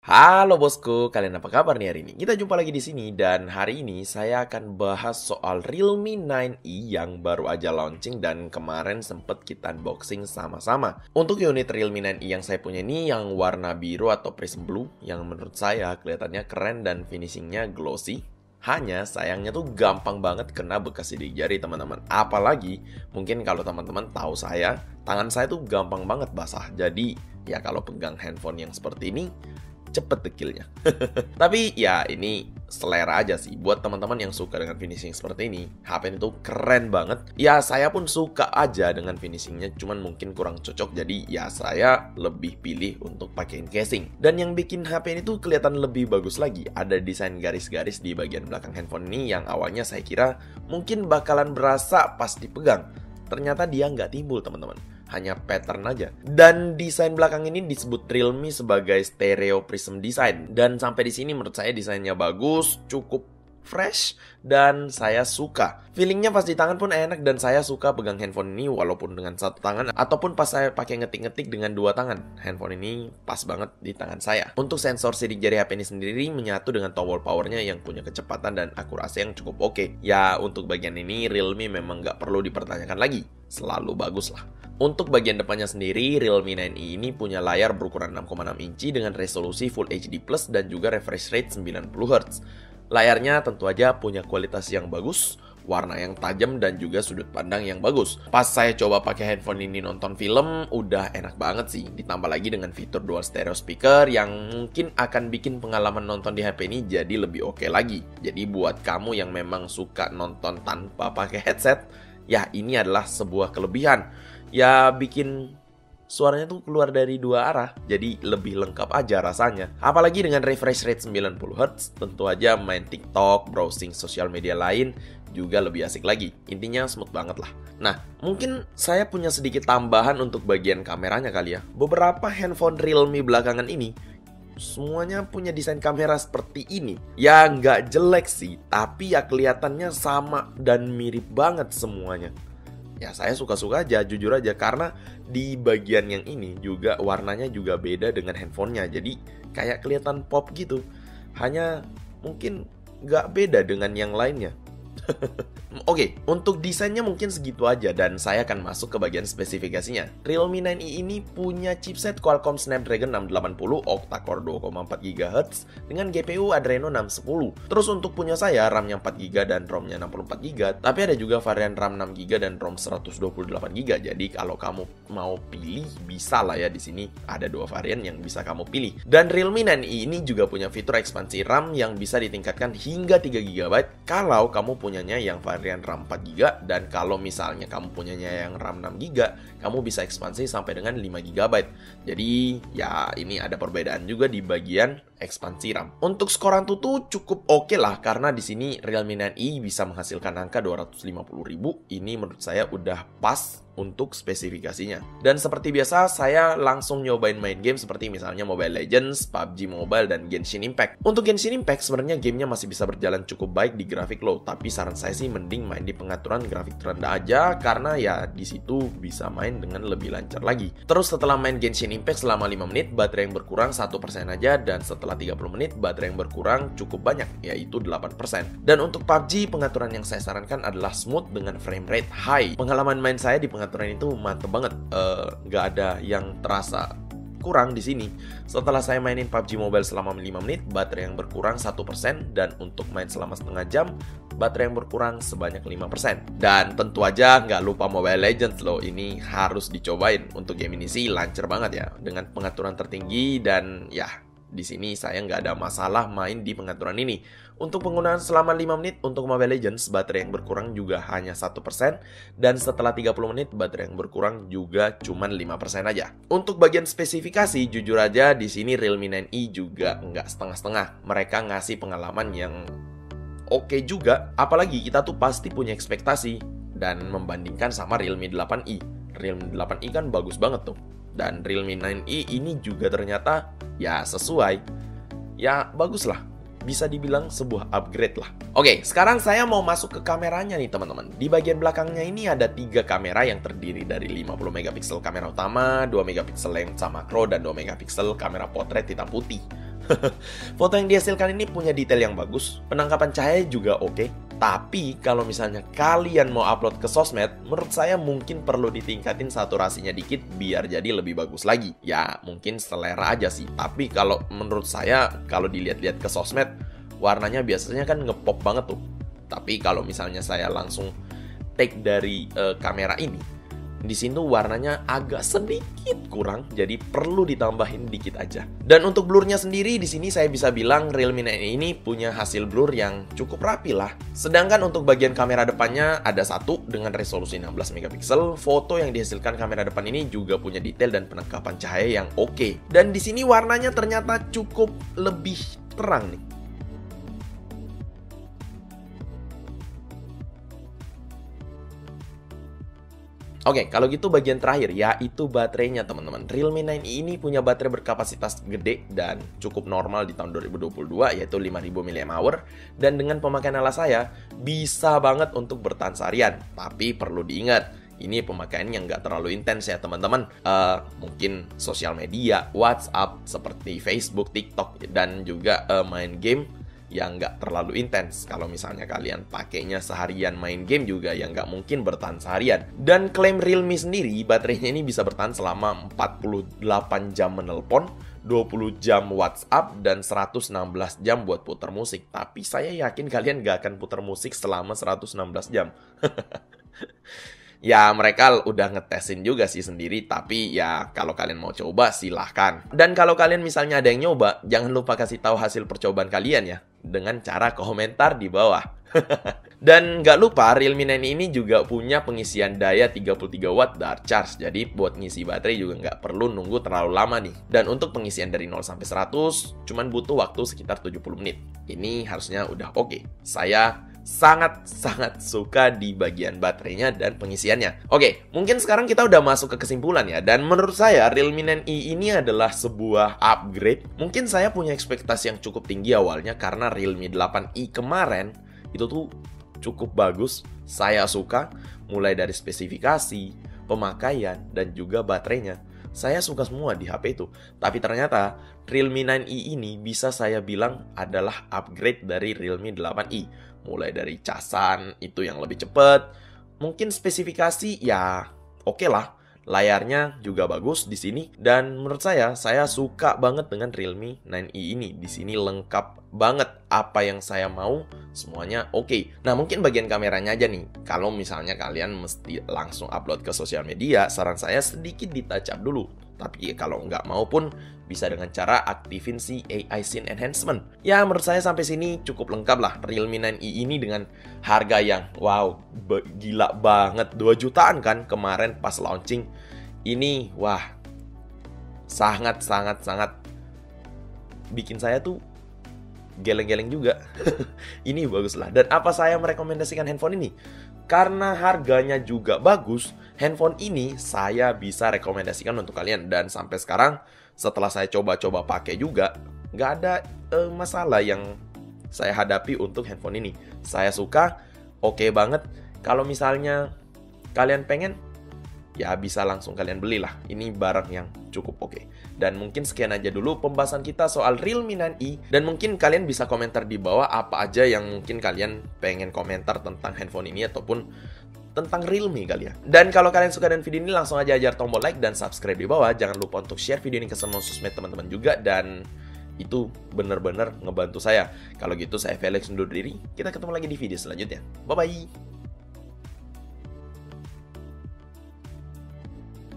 Halo bosku, kalian apa kabar nih hari ini? Kita jumpa lagi di sini dan hari ini saya akan bahas soal Realme 9i yang baru aja launching dan kemarin sempet kita unboxing sama-sama. Untuk unit Realme 9i yang saya punya ini yang warna biru atau prism blue yang menurut saya kelihatannya keren dan finishingnya glossy. Hanya sayangnya tuh gampang banget kena bekas sidik jari teman-teman. Apalagi mungkin kalau teman-teman tahu saya, tangan saya tuh gampang banget basah. Jadi ya kalau pegang handphone yang seperti ini cepet dekilnya. Tapi ya ini selera aja sih. Buat teman-teman yang suka dengan finishing seperti ini, HP ini tuh keren banget. Ya saya pun suka aja dengan finishingnya, cuman mungkin kurang cocok. Jadi ya saya lebih pilih untuk pakein casing. Dan yang bikin HP ini tuh kelihatan lebih bagus lagi, ada desain garis-garis di bagian belakang handphone ini yang awalnya saya kira mungkin bakalan berasa pas dipegang. Ternyata dia nggak timbul teman-teman, hanya pattern aja. Dan desain belakang ini disebut Realme sebagai stereo prism design. Dan sampai di sini menurut saya desainnya bagus, cukup fresh, dan saya suka. Feelingnya pas di tangan pun enak dan saya suka pegang handphone ini walaupun dengan satu tangan ataupun pas saya pakai ngetik-ngetik dengan dua tangan. Handphone ini pas banget di tangan saya. Untuk sensor sidik jari HP ini sendiri menyatu dengan tombol powernya yang punya kecepatan dan akurasi yang cukup oke. Ya untuk bagian ini Realme memang nggak perlu dipertanyakan lagi. Selalu bagus lah. Untuk bagian depannya sendiri, Realme 9i ini punya layar berukuran 6,6 inci dengan resolusi Full HD Plus dan juga refresh rate 90 Hz. Layarnya tentu aja punya kualitas yang bagus, warna yang tajam dan juga sudut pandang yang bagus. Pas saya coba pakai handphone ini nonton film, udah enak banget sih. Ditambah lagi dengan fitur dual stereo speaker yang mungkin akan bikin pengalaman nonton di HP ini jadi lebih oke lagi. Jadi buat kamu yang memang suka nonton tanpa pakai headset, ya ini adalah sebuah kelebihan. Ya bikin suaranya tuh keluar dari dua arah, jadi lebih lengkap aja rasanya. Apalagi dengan refresh rate 90 Hz, tentu aja main TikTok, browsing sosial media lain juga lebih asik lagi. Intinya smooth banget lah. Nah, mungkin saya punya sedikit tambahan untuk bagian kameranya kali ya. Beberapa handphone Realme belakangan ini semuanya punya desain kamera seperti ini. Ya nggak jelek sih, tapi ya kelihatannya sama dan mirip banget semuanya. Ya saya suka-suka aja, jujur aja, karena di bagian yang ini juga warnanya juga beda dengan handphonenya. Jadi kayak kelihatan pop gitu. Hanya mungkin nggak beda dengan yang lainnya. Oke, untuk desainnya mungkin segitu aja dan saya akan masuk ke bagian spesifikasinya. Realme 9i ini punya chipset Qualcomm Snapdragon 680 octa-core 2,4 GHz dengan GPU Adreno 610. Terus untuk punya saya RAM-nya 4GB dan ROM-nya 64GB, tapi ada juga varian RAM 6GB dan ROM 128GB. Jadi kalau kamu mau pilih bisa lah ya, di sini ada dua varian yang bisa kamu pilih. Dan Realme 9i ini juga punya fitur ekspansi RAM yang bisa ditingkatkan hingga 3GB kalau kamu punyanya yang varian RAM 4GB, dan kalau misalnya kamu punyanya yang RAM 6GB, kamu bisa ekspansi sampai dengan 5GB. Jadi ya ini ada perbedaan juga di bagian ekspansi RAM. Untuk skor Antutu cukup oke lah, karena di sini Realme 9i bisa menghasilkan angka 250.000. Ini menurut saya udah pas untuk spesifikasinya. Dan seperti biasa, saya langsung nyobain main game seperti misalnya Mobile Legends, PUBG Mobile, dan Genshin Impact. Untuk Genshin Impact sebenarnya gamenya masih bisa berjalan cukup baik di grafik low, tapi saran saya sih mending main di pengaturan grafik terendah aja, karena ya di situ bisa main dengan lebih lancar lagi. Terus setelah main Genshin Impact selama 5 menit, baterai yang berkurang 1% aja, dan setelah 30 menit, baterai yang berkurang cukup banyak, yaitu 8%. Dan untuk PUBG, pengaturan yang saya sarankan adalah smooth dengan frame rate high. Pengalaman main saya di pengaturan itu mantep banget, nggak ada yang terasa kurang di sini. Setelah saya mainin PUBG Mobile selama 5 menit, baterai yang berkurang 1%, dan untuk main selama setengah jam, baterai yang berkurang sebanyak 5%. Dan tentu aja nggak lupa Mobile Legends loh, ini harus dicobain. Untuk game ini sih lancar banget ya, dengan pengaturan tertinggi, dan ya di sini saya nggak ada masalah main di pengaturan ini. Untuk penggunaan selama 5 menit untuk Mobile Legends, baterai yang berkurang juga hanya 1%, dan setelah 30 menit baterai yang berkurang juga cuman 5% aja. Untuk bagian spesifikasi, jujur aja di sini Realme 9i juga nggak setengah-setengah. Mereka ngasih pengalaman yang oke juga, apalagi kita tuh pasti punya ekspektasi dan membandingkan sama Realme 8i. Realme 8i kan bagus banget tuh. Dan Realme 9i ini juga ternyata ya sesuai. Ya bagus lah, bisa dibilang sebuah upgrade lah. Oke, sekarang saya mau masuk ke kameranya nih teman-teman. Di bagian belakangnya ini ada 3 kamera yang terdiri dari 50 megapiksel kamera utama, 2 megapiksel lensa makro, dan 2 megapiksel kamera potret hitam putih. Foto yang dihasilkan ini punya detail yang bagus, penangkapan cahaya juga oke. Tapi kalau misalnya kalian mau upload ke sosmed, menurut saya mungkin perlu ditingkatin saturasinya dikit biar jadi lebih bagus lagi. Ya mungkin selera aja sih, tapi kalau menurut saya kalau dilihat-lihat ke sosmed, warnanya biasanya kan ngepop banget tuh. Tapi kalau misalnya saya langsung take dari kamera ini, di sini tuh warnanya agak sedikit kurang, jadi perlu ditambahin dikit aja. Dan untuk blurnya sendiri, di sini saya bisa bilang Realme 9 ini punya hasil blur yang cukup rapi lah. Sedangkan untuk bagian kamera depannya ada satu dengan resolusi 16 megapiksel. Foto yang dihasilkan kamera depan ini juga punya detail dan penangkapan cahaya yang oke. Dan di sini warnanya ternyata cukup lebih terang nih. Oke, kalau gitu bagian terakhir yaitu baterainya teman-teman. Realme 9i ini punya baterai berkapasitas gede dan cukup normal di tahun 2022 yaitu 5000 mAh, dan dengan pemakaian ala saya bisa banget untuk bertahan seharian. Tapi perlu diingat, ini pemakaian yang nggak terlalu intens ya teman-teman. Mungkin sosial media, WhatsApp seperti Facebook, TikTok, dan juga main game yang nggak terlalu intens. Kalau misalnya kalian pakainya seharian main game juga yang nggak mungkin bertahan seharian. Dan klaim Realme sendiri, baterainya ini bisa bertahan selama 48 jam menelpon, 20 jam WhatsApp, dan 116 jam buat putar musik. Tapi saya yakin kalian nggak akan putar musik selama 116 jam. Ya mereka udah ngetesin juga sih sendiri, tapi ya kalau kalian mau coba silahkan. Dan kalau kalian misalnya ada yang nyoba, jangan lupa kasih tahu hasil percobaan kalian ya, dengan cara komentar di bawah. Dan nggak lupa Realme 9 ini juga punya pengisian daya 33 watt Dart Charge. Jadi buat ngisi baterai juga nggak perlu nunggu terlalu lama nih. Dan untuk pengisian dari 0 sampai 100 cuman butuh waktu sekitar 70 menit. Ini harusnya udah oke. Saya sangat-sangat suka di bagian baterainya dan pengisiannya. Oke, mungkin sekarang kita udah masuk ke kesimpulan ya. Dan menurut saya Realme 9i ini adalah sebuah upgrade. Mungkin saya punya ekspektasi yang cukup tinggi awalnya karena Realme 8i kemarin itu tuh cukup bagus. Saya suka mulai dari spesifikasi, pemakaian, dan juga baterainya. Saya suka semua di HP itu. Tapi ternyata Realme 9i ini bisa saya bilang adalah upgrade dari Realme 8i. Mulai dari casan itu yang lebih cepat. Mungkin spesifikasi ya oke lah. Layarnya juga bagus di sini. Dan menurut saya suka banget dengan Realme 9i ini. Di sini lengkap banget apa yang saya mau, semuanya oke. Nah mungkin bagian kameranya aja nih. Kalau misalnya kalian mesti langsung upload ke sosial media, saran saya sedikit di-touch up dulu. Tapi kalau nggak mau pun bisa dengan cara aktifin si AI Scene Enhancement. Ya menurut saya sampai sini cukup lengkap lah Realme 9i ini dengan harga yang wow, gila banget. 2 jutaan kan kemarin pas launching. Ini wah, sangat bikin saya tuh geleng-geleng juga. Ini bagus lah. Dan apa saya merekomendasikan handphone ini? Karena harganya juga bagus, handphone ini saya bisa rekomendasikan untuk kalian. Dan sampai sekarang setelah saya coba-coba pakai juga, nggak ada masalah yang saya hadapi untuk handphone ini. Saya suka, oke banget. Kalau misalnya kalian pengen, ya bisa langsung kalian belilah. Ini barang yang cukup oke. Dan mungkin sekian aja dulu pembahasan kita soal Realme 9i. Dan mungkin kalian bisa komentar di bawah apa aja yang mungkin kalian pengen komentar tentang handphone ini ataupun tentang Realme kali ya. Dan kalau kalian suka dengan video ini, langsung aja ajar tombol like dan subscribe di bawah. Jangan lupa untuk share video ini ke semua sosmed teman-teman juga. Dan itu bener-bener ngebantu saya. Kalau gitu saya Felix undur diri. Kita ketemu lagi di video selanjutnya. Bye-bye.